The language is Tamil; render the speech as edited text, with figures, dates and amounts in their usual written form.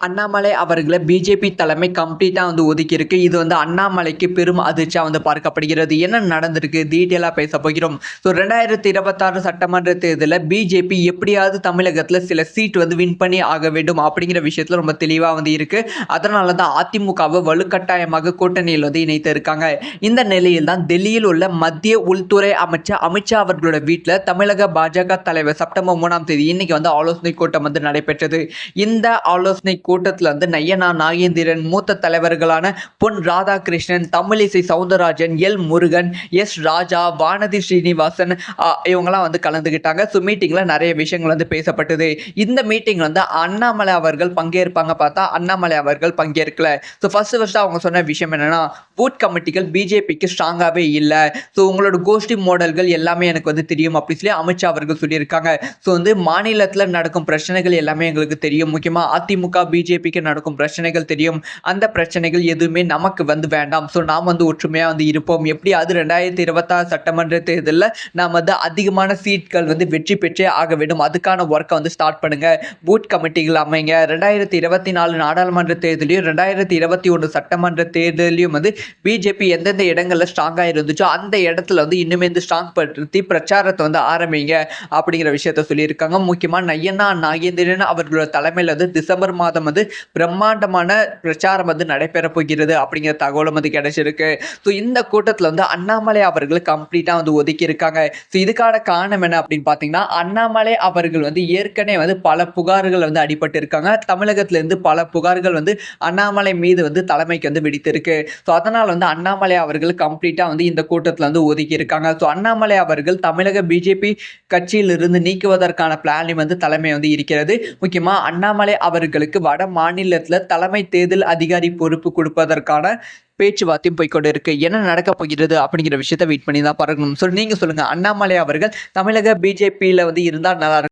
அண்ணாமலை அவர்களை பிஜேபி தலைமை கம்ப்ளீட்டா ஒதுக்கியிருக்கு. இது அண்ணாமலைக்கு பெரும் அதிர்ச்சியா பார்க்கப்படுகிறது. என்ன நடந்திருக்கு? டீட்டெயிலா பேசப் போகிறோம். 2026 சட்டமன்ற தேர்தல்ல பிஜேபி எப்படியாவது தமிழகத்துல சில சீட் வின் பண்ணி ஆக வேண்டும் அப்படிங்கிற விஷயத்துல ரொம்ப தெளிவா இருக்கு. அதனால தான் அதிமுகவை வலுக்கட்டாயமாக கூட்டணியில் இணைத்து இருக்காங்க. இந்த நிலையில் தான் டெல்லியில் உள்ள மத்திய உள்துறை அமைச்சர் அமித்ஷா அவர்களோட வீட்டுல தமிழக பாஜக தலைவர் செப்டம்பர் 3ஆம் தேதி இன்னைக்கு ஆலோசனை கூட்டம் நடைபெற்றது. இந்த ஆலோசனை கூட்டத்தில் நயனா நாகேந்திரன், மூத்த தலைவர்களான பொன் ராதாகிருஷ்ணன், தமிழிசை சவுந்தரராஜன், எல் முருகன், எஸ் ராஜா, வானதி ஸ்ரீனிவாசன் இவங்கெல்லாம் கலந்துக்கிட்டாங்க. ஸோ மீட்டிங்ல நிறைய விஷயங்கள் பேசப்பட்டது. இந்த மீட்டிங் அண்ணாமலை அவர்கள் பங்கேற்பாங்க பார்த்தா அண்ணாமலை அவர்கள் பங்கேற்கல. ஸோ ஃபர்ஸ்ட் அவங்க சொன்ன விஷயம் என்னன்னா, பூத் கமிட்டிகள் பிஜேபிக்கு ஸ்ட்ராங்காகவே இல்லை. ஸோ உங்களோட கோஷ்டி மாடல்கள் எல்லாமே எனக்கு தெரியும் அப்படி சொல்லி அமித்ஷா அவர்கள் சொல்லியிருக்காங்க. ஸோ மாநிலத்தில் நடக்கும் பிரச்சனைகள் எல்லாமே எங்களுக்கு தெரியும். முக்கியமாக அதிமுக பிஜேபிக்கு நடக்கும் பிரச்சனைகள் தெரியும். அந்த பிரச்சனைகள் எதுவுமே நமக்கு வேண்டாம். ஸோ நாம் ஒற்றுமையா இருப்போம். எப்படியாவது 2026 சட்டமன்ற தேர்தலில் நாம் அதிகமான சீட்கள் வெற்றி பெற்றே ஆக வேண்டும். அதுக்கான ஒர்க்கை ஸ்டார்ட் பண்ணுங்க. பூத் கமிட்டிகள் அமைங்க. 2024 நாடாளுமன்ற தேர்தலையும் 2021 சட்டமன்ற தேர்தலையும் பிஜேபி எந்தெந்த இடங்கள்ல ஸ்ட்ராங்கா இருந்துச்சோ அந்த இடத்துல இன்னுமே ஸ்ட்ராங் படுத்தி பிரச்சாரத்தை ஆரம்பிங்க அப்படிங்கிற விஷயத்த சொல்லியிருக்காங்க. முக்கியமா நயனா நாகேந்திரன் அவர்களோட தலைமையில் டிசம்பர் மாதம் பிரம்மாண்டமான பிரச்சாரம் நடைபெற போகிறது அப்படிங்கிற தகவலும் கிடைச்சிருக்கு. ஸோ இந்த கூட்டத்தில் அண்ணாமலை அவர்கள் கம்ப்ளீட்டா ஒதுக்கி இருக்காங்க. ஸோ இதுக்கான காரணம் என்ன அப்படின்னு பார்த்தீங்கன்னா, அண்ணாமலை அவர்கள் ஏற்கனவே பல புகார்கள் அடிபட்டு இருக்காங்க. தமிழகத்திலிருந்து பல புகார்கள் அண்ணாமலை மீது தலைமைக்கு விடுத்திருக்கு. ஸோ அதனால் அண்ணாமலை அவர்கள் கம்ப்ளீட்டா இந்த கூட்டத்தில் ஒதுக்கி இருக்காங்க. ஸோ அண்ணாமலை அவர்கள் தமிழக பிஜேபி கட்சியிலிருந்து நீக்குவதற்கான பிளானிங் தலைமை இருக்கிறது. முக்கியமா அண்ணாமலை அவர்களுக்கு வட மாநிலத்தில் தலைமை தேர்தல் அதிகாரி பொறுப்பு கொடுப்பதற்கான பேச்சுவார்த்தையும் போய்கொண்டு இருக்கு. என்ன நடக்க போகிறது அப்படிங்கிற விஷயத்த வெயிட் பண்ணி தான் பார்க்கணும். நீங்க சொல்லுங்க, அண்ணாமலை அவர்கள் தமிழக பிஜேபியில இருந்தால் நல்லா இருக்கும்.